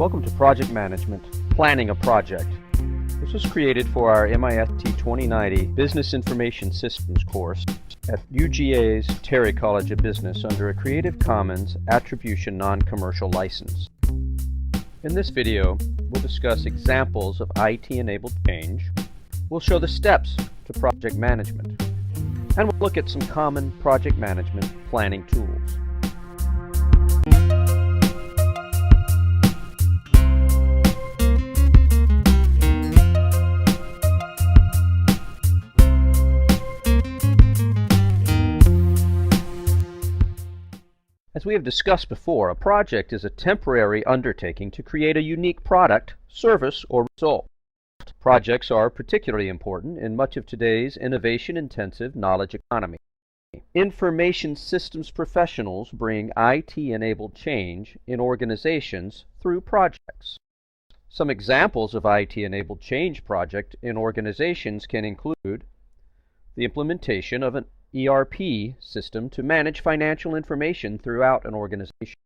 Welcome to Project Management, Planning a Project. This was created for our MIST 2090 Business Information Systems course at UGA's Terry College of Business under a Creative Commons Attribution Non-Commercial License. In this video, we'll discuss examples of IT-enabled change, we'll show the steps to project management, and we'll look at some common project management planning tools. As we have discussed before, a project is a temporary undertaking to create a unique product, service, or result. Projects are particularly important in much of today's innovation-intensive knowledge economy. Information systems professionals bring IT-enabled change in organizations through projects. Some examples of IT-enabled change project in organizations can include the implementation of an ERP system to manage financial information throughout an organization,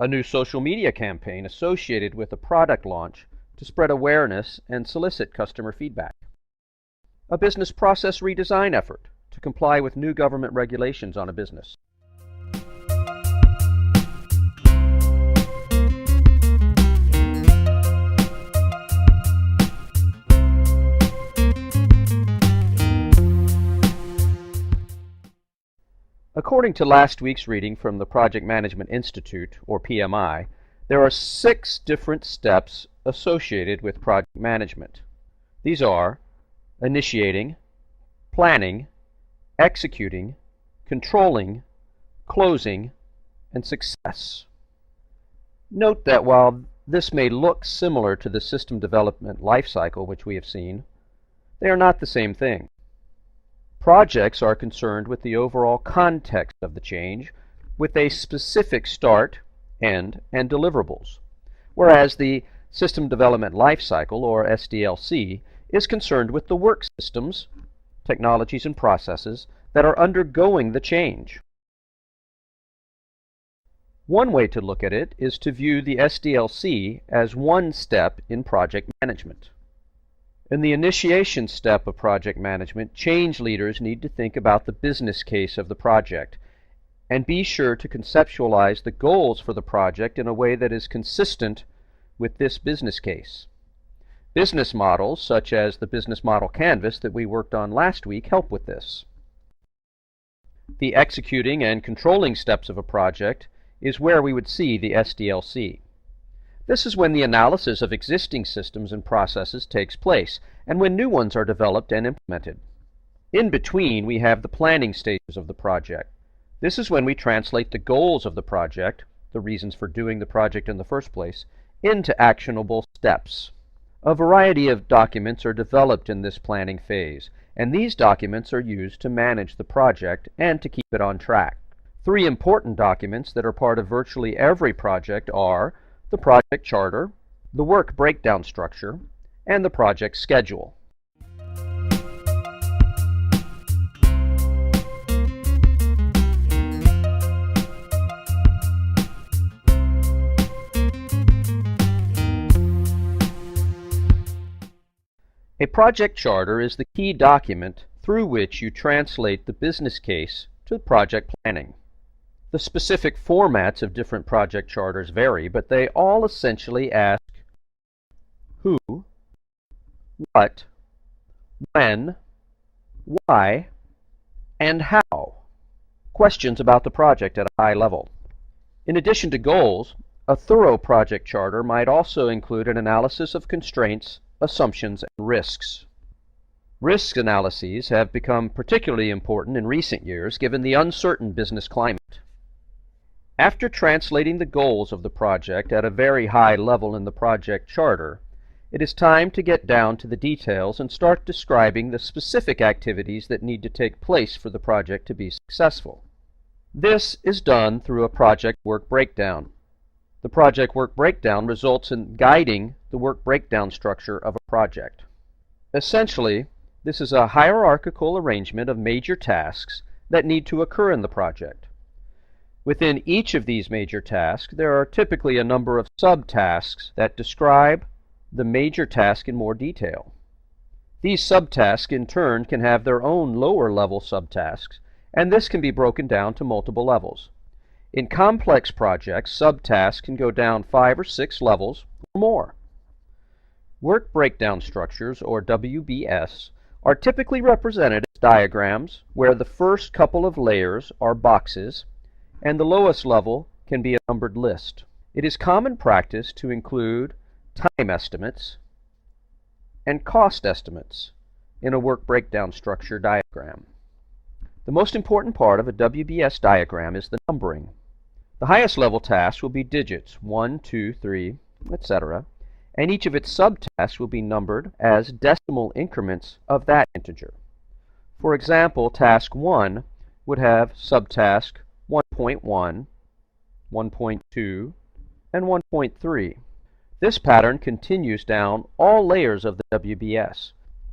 a new social media campaign associated with a product launch to spread awareness and solicit customer feedback, a business process redesign effort to comply with new government regulations on a business. According to last week's reading from the Project Management Institute, or PMI, there are 6 different steps associated with project management. These are initiating, planning, executing, controlling, closing, and success. Note that while this may look similar to the system development lifecycle which we have seen, they are not the same thing. Projects are concerned with the overall context of the change, with a specific start, end, and deliverables, whereas the System Development Lifecycle, or SDLC, is concerned with the work systems, technologies, and processes that are undergoing the change. One way to look at it is to view the SDLC as one step in project management. In the initiation step of project management, change leaders need to think about the business case of the project and be sure to conceptualize the goals for the project in a way that is consistent with this business case. Business models, such as the business model canvas that we worked on last week, help with this. The executing and controlling steps of a project is where we would see the SDLC. This is when the analysis of existing systems and processes takes place, and when new ones are developed and implemented. In between, we have the planning stages of the project. This is when we translate the goals of the project, the reasons for doing the project in the first place, into actionable steps. A variety of documents are developed in this planning phase, and these documents are used to manage the project and to keep it on track. 3 important documents that are part of virtually every project are the project charter, the work breakdown structure, and the project schedule. A project charter is the key document through which you translate the business case to project planning. The specific formats of different project charters vary, but they all essentially ask who, what, when, why, and how. Questions about the project at a high level. In addition to goals, a thorough project charter might also include an analysis of constraints, assumptions, and risks. Risk analyses have become particularly important in recent years given the uncertain business climate. After translating the goals of the project at a very high level in the project charter, it is time to get down to the details and start describing the specific activities that need to take place for the project to be successful. This is done through a project work breakdown. The project work breakdown results in guiding the work breakdown structure of a project. Essentially, this is a hierarchical arrangement of major tasks that need to occur in the project. Within each of these major tasks, there are typically a number of subtasks that describe the major task in more detail. These subtasks, in turn, can have their own lower-level subtasks, and this can be broken down to multiple levels. In complex projects, subtasks can go down 5 or 6 levels or more. Work breakdown structures, or WBS, are typically represented as diagrams where the first couple of layers are boxes and the lowest level can be a numbered list. It is common practice to include time estimates and cost estimates in a work breakdown structure diagram. The most important part of a WBS diagram is the numbering. The highest level tasks will be digits 1, 2, 3, etc., and each of its subtasks will be numbered as decimal increments of that integer. For example, task 1 would have subtask 1.1, 1.2, and 1.3. This pattern continues down all layers of the WBS.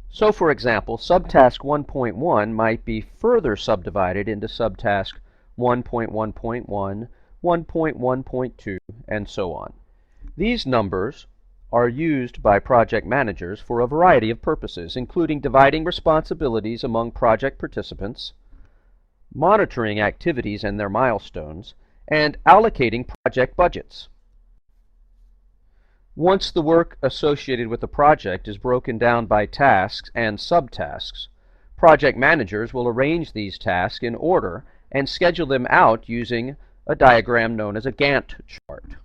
So, for example, subtask 1.1 might be further subdivided into subtask 1.1.1, 1.1.2, and so on. These numbers are used by project managers for a variety of purposes, including dividing responsibilities among project participants, monitoring activities and their milestones, and allocating project budgets. Once the work associated with the project is broken down by tasks and subtasks, project managers will arrange these tasks in order and schedule them out using a diagram known as a Gantt chart.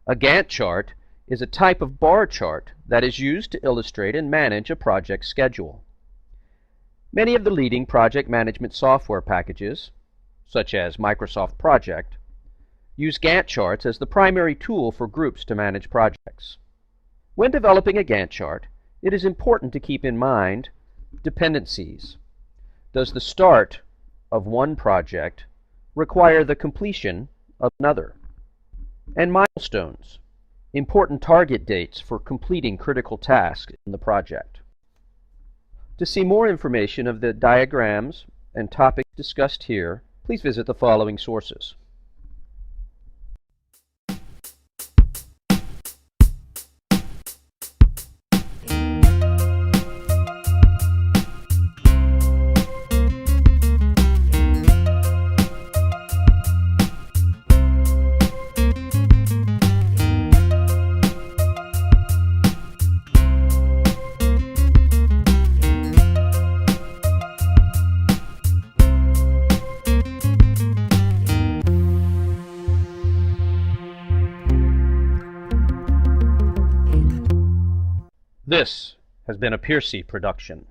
A Gantt chart is a type of bar chart that is used to illustrate and manage a project schedule. Many of the leading project management software packages, such as Microsoft Project, use Gantt charts as the primary tool for groups to manage projects. When developing a Gantt chart, it is important to keep in mind dependencies. Does the start of one project require the completion of another? And milestones, important target dates for completing critical tasks in the project. To see more information of the diagrams and topics discussed here, please visit the following sources. This has been a Piercy production.